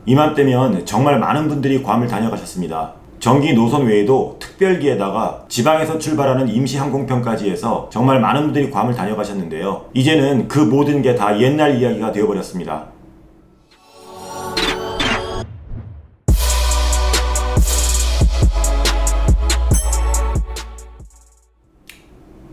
이맘때면 정말 많은 분들이 괌을 다녀가셨습니다. 정기 노선 외에도 특별기에다가 지방에서 출발하는 임시 항공편까지 해서 정말 많은 분들이 괌을 다녀가셨는데요. 이제는 그 모든 게 다 옛날 이야기가 되어버렸습니다.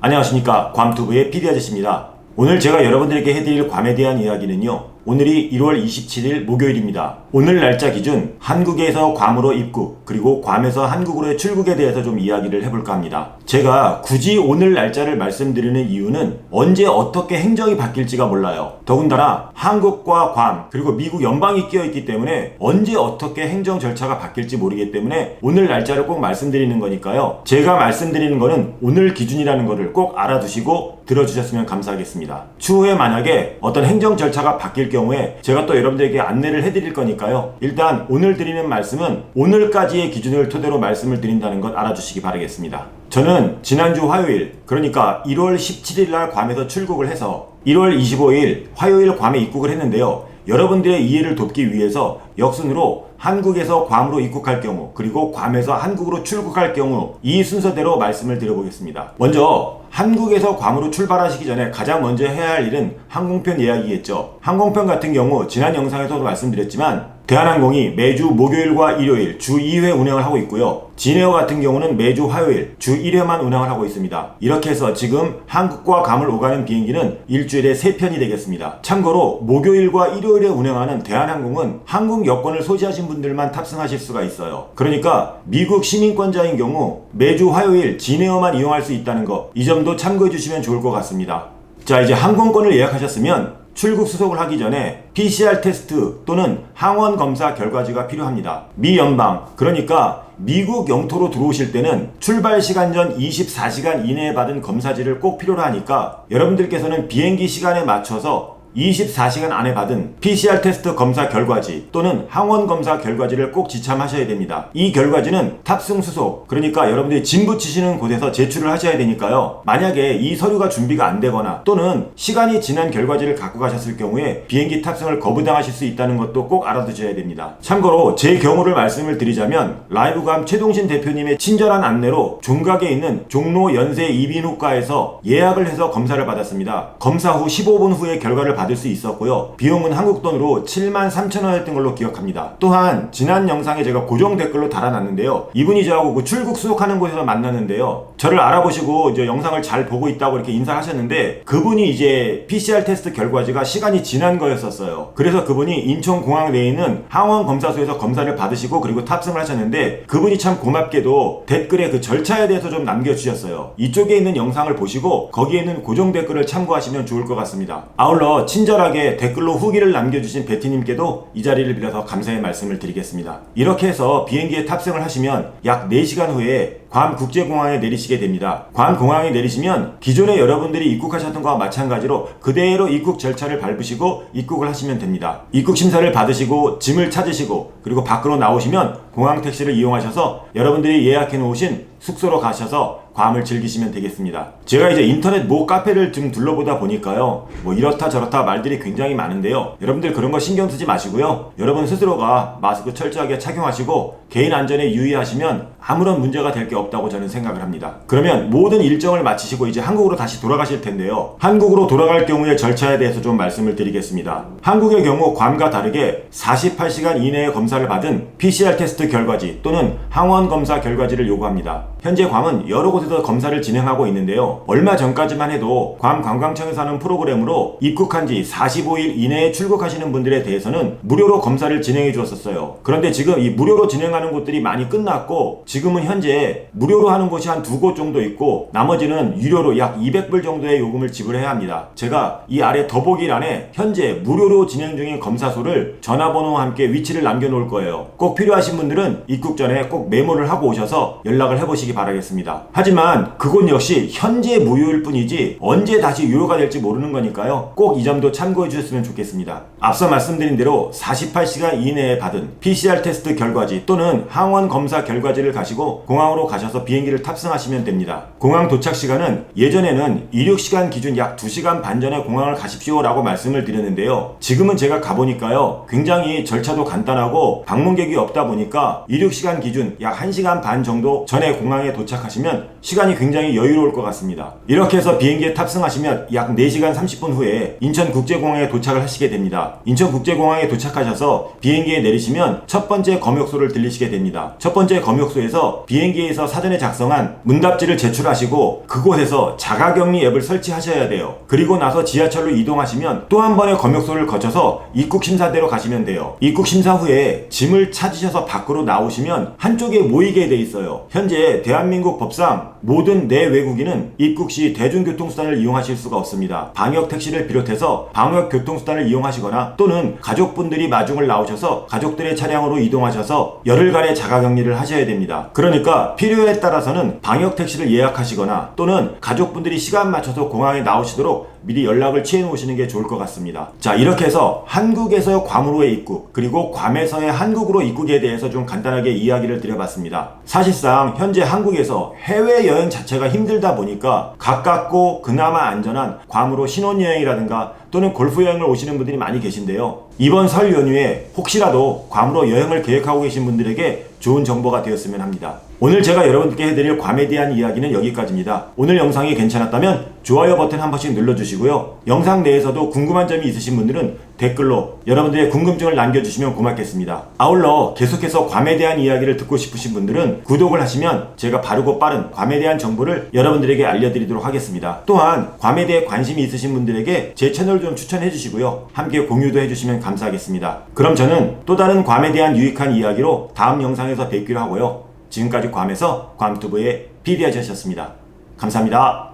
안녕하십니까, 괌투브의 PD아저씨입니다. 오늘 제가 여러분들에게 해드릴 괌에 대한 이야기는요, 오늘이 1월 27일 목요일입니다. 오늘 날짜 기준 한국에서 괌으로 입국, 그리고 괌에서 한국으로의 출국에 대해서 좀 이야기를 해볼까 합니다. 제가 굳이 오늘 날짜를 말씀드리는 이유는 언제 어떻게 행정이 바뀔지가 몰라요. 더군다나 한국과 괌, 그리고 미국 연방이 끼어있기 때문에 언제 어떻게 행정 절차가 바뀔지 모르기 때문에 오늘 날짜를 꼭 말씀드리는 거니까요. 제가 말씀드리는 거는 오늘 기준이라는 거를 꼭 알아두시고 들어주셨으면 감사하겠습니다. 추후에 만약에 어떤 행정 절차가 바뀔 경우에 제가 또 여러분들에게 안내를 해드릴 거니까요. 일단 오늘 드리는 말씀은 오늘까지의 기준을 토대로 말씀을 드린다는 것 알아주시기 바라겠습니다. 저는 지난주 화요일, 그러니까 1월 17일 날 괌에서 출국을 해서 1월 25일 화요일 괌에 입국을 했는데요. 여러분들의 이해를 돕기 위해서 역순으로 한국에서 괌으로 입국할 경우, 그리고 괌에서 한국으로 출국할 경우 이 순서대로 말씀을 드려보겠습니다. 먼저 한국에서 괌으로 출발하시기 전에 가장 먼저 해야 할 일은 항공편 예약이겠죠. 항공편 같은 경우 지난 영상에서도 말씀드렸지만 대한항공이 매주 목요일과 일요일 주 2회 운행을 하고 있고요. 진에어 같은 경우는 매주 화요일 주 1회만 운행을 하고 있습니다. 이렇게 해서 지금 한국과 괌을 오가는 비행기는 일주일에 3편이 되겠습니다. 참고로 목요일과 일요일에 운행하는 대한항공은 한국 여권을 소지하신 분들만 탑승하실 수가 있어요. 그러니까 미국 시민권자인 경우 매주 화요일 진에어만 이용할 수 있다는 거, 이 점도 참고해 주시면 좋을 것 같습니다. 자, 이제 항공권을 예약하셨으면 출국 수속을 하기 전에 PCR 테스트 또는 항원 검사 결과지가 필요합니다. 미 연방, 그러니까 미국 영토로 들어오실 때는 출발 시간 전 24시간 이내에 받은 검사지를 꼭 필요로 하니까 여러분들께서는 비행기 시간에 맞춰서 24시간 안에 받은 PCR 테스트 검사 결과지 또는 항원 검사 결과지를 꼭 지참하셔야 됩니다. 이 결과지는 탑승 수속, 그러니까 여러분들이 짐 붙이시는 곳에서 제출을 하셔야 되니까요. 만약에 이 서류가 준비가 안 되거나 또는 시간이 지난 결과지를 갖고 가셨을 경우에 비행기 탑승을 거부당하실 수 있다는 것도 꼭 알아두셔야 됩니다. 참고로 제 경우를 말씀을 드리자면 라이브감 최동신 대표님의 친절한 안내로 종각에 있는 종로 연세 이비인후과에서 예약을 해서 검사를 받았습니다. 검사 후 15분 후에 결과를 받을 수 있었고요. 비용은 한국 돈으로 73,000원이었던 걸로 기억합니다. 또한 지난 영상에 제가 고정 댓글로 달아놨는데요. 이분이 저하고 그 출국 수속하는 곳에서 만났는데요. 저를 알아보시고 이제 영상을 잘 보고 있다고 이렇게 인사하셨는데 그분이 이제 PCR 테스트 결과지가 시간이 지난 거였었어요. 그래서 그분이 인천공항 내에 있는 항원 검사소에서 검사를 받으시고 그리고 탑승을 하셨는데 그분이 참 고맙게도 댓글에 그 절차에 대해서 좀 남겨주셨어요. 이쪽에 있는 영상을 보시고 거기에 있는 고정 댓글을 참고하시면 좋을 것 같습니다. 아울러 친절하게 댓글로 후기를 남겨주신 베티님께도 이 자리를 빌어서 감사의 말씀을 드리겠습니다. 이렇게 해서 비행기에 탑승을 하시면 약 4시간 후에 괌 국제공항에 내리시게 됩니다. 괌 공항에 내리시면 기존에 여러분들이 입국하셨던 것과 마찬가지로 그대로 입국 절차를 밟으시고 입국을 하시면 됩니다. 입국 심사를 받으시고 짐을 찾으시고 그리고 밖으로 나오시면 공항 택시를 이용하셔서 여러분들이 예약해 놓으신 숙소로 가셔서 괌을 즐기시면 되겠습니다. 제가 이제 인터넷 모 카페를 좀 둘러보다 보니까요, 뭐 이렇다 저렇다 말들이 굉장히 많은데요. 여러분들 그런 거 신경 쓰지 마시고요. 여러분 스스로가 마스크 철저하게 착용하시고 개인 안전에 유의하시면 아무런 문제가 될 게 없다고 저는 생각을 합니다. 그러면 모든 일정을 마치시고 이제 한국으로 다시 돌아가실 텐데요. 한국으로 돌아갈 경우의 절차에 대해서 좀 말씀을 드리겠습니다. 한국의 경우 괌과 다르게 48시간 이내에 검사를 받은 PCR 테스트 결과지 또는 항원 검사 결과지를 요구합니다. 현재 괌은 여러 곳에서 검사를 진행하고 있는데요. 얼마 전까지만 해도 괌 관광청에서 하는 프로그램으로 입국한 지 45일 이내에 출국하시는 분들에 대해서는 무료로 검사를 진행해 주었었어요. 그런데 지금 이 무료로 진행하는 곳들이 많이 끝났고 지금은 현재 무료로 하는 곳이 한 2곳 정도 있고 나머지는 유료로 약 200불 정도의 요금을 지불해야 합니다. 제가 이 아래 더보기란에 현재 무료로 진행 중인 검사소를 전화번호와 함께 위치를 남겨놓을 거예요. 꼭 필요하신 분들은 입국 전에 꼭 메모를 하고 오셔서 연락을 해보시기 바라겠습니다. 하지만 그건 역시 현재 무효일 뿐이지 언제 다시 유효가 될지 모르는 거니까요. 꼭 이 점도 참고해 주셨으면 좋겠습니다. 앞서 말씀드린 대로 48시간 이내에 받은 PCR 테스트 결과지 또는 항원 검사 결과지를 가지고 공항으로 가셔서 비행기를 탑승하시면 됩니다. 공항 도착 시간은 예전에는 이륙 시간 기준 약 2시간 반 전에 공항을 가십시오 라고 말씀을 드렸는데요. 지금은 제가 가보니까요. 굉장히 절차도 간단하고 방문객이 없다 보니까 이륙 시간 기준 약 1시간 반 정도 전에 공항에 도착하시면 시간이 굉장히 여유로울 것 같습니다. 이렇게 해서 비행기에 탑승하시면 약 4시간 30분 후에 인천국제공항에 도착을 하시게 됩니다. 인천국제공항에 도착하셔서 비행기에 내리시면 첫 번째 검역소를 들리시게 됩니다. 첫 번째 검역소에서 비행기에서 사전에 작성한 문답지를 제출하시고 그곳에서 자가격리 앱을 설치하셔야 돼요. 그리고 나서 지하철로 이동하시면 또 한 번의 검역소를 거쳐서 입국심사대로 가시면 돼요. 입국심사 후에 짐을 찾으셔서 밖으로 나오시면 한쪽에 모이게 돼 있어요. 현재 대한민국 법상 모든 내외국인은 입국 시 대중교통수단을 이용하실 수가 없습니다. 방역택시를 비롯해서 방역교통수단을 이용하시거나 또는 가족분들이 마중을 나오셔서 가족들의 차량으로 이동하셔서 열흘간의 자가격리를 하셔야 됩니다. 그러니까 필요에 따라서는 방역택시를 예약하시거나 또는 가족분들이 시간 맞춰서 공항에 나오시도록 미리 연락을 취해 놓으시는 게 좋을 것 같습니다. 자, 이렇게 해서 한국에서 괌으로의 입국 그리고 괌에서의 한국으로 입국에 대해서 좀 간단하게 이야기를 드려봤습니다. 사실상 현재 한국에서 해외여행 자체가 힘들다 보니까 가깝고 그나마 안전한 괌으로 신혼여행이라든가 또는 골프여행을 오시는 분들이 많이 계신데요. 이번 설 연휴에 혹시라도 괌으로 여행을 계획하고 계신 분들에게 좋은 정보가 되었으면 합니다. 오늘 제가 여러분께 해드릴 괌에 대한 이야기는 여기까지입니다. 오늘 영상이 괜찮았다면 좋아요 버튼 한 번씩 눌러주시고요. 영상 내에서도 궁금한 점이 있으신 분들은 댓글로 여러분들의 궁금증을 남겨주시면 고맙겠습니다. 아울러 계속해서 괌에 대한 이야기를 듣고 싶으신 분들은 구독을 하시면 제가 바르고 빠른 괌에 대한 정보를 여러분들에게 알려드리도록 하겠습니다. 또한 괌에 대해 관심이 있으신 분들에게 제 채널 좀 추천해 주시고요. 함께 공유도 해주시면 감사하겠습니다. 그럼 저는 또 다른 괌에 대한 유익한 이야기로 다음 영상에서 뵙기로 하고요. 지금까지 괌에서 괌투브의 PD아저씨였습니다. 감사합니다.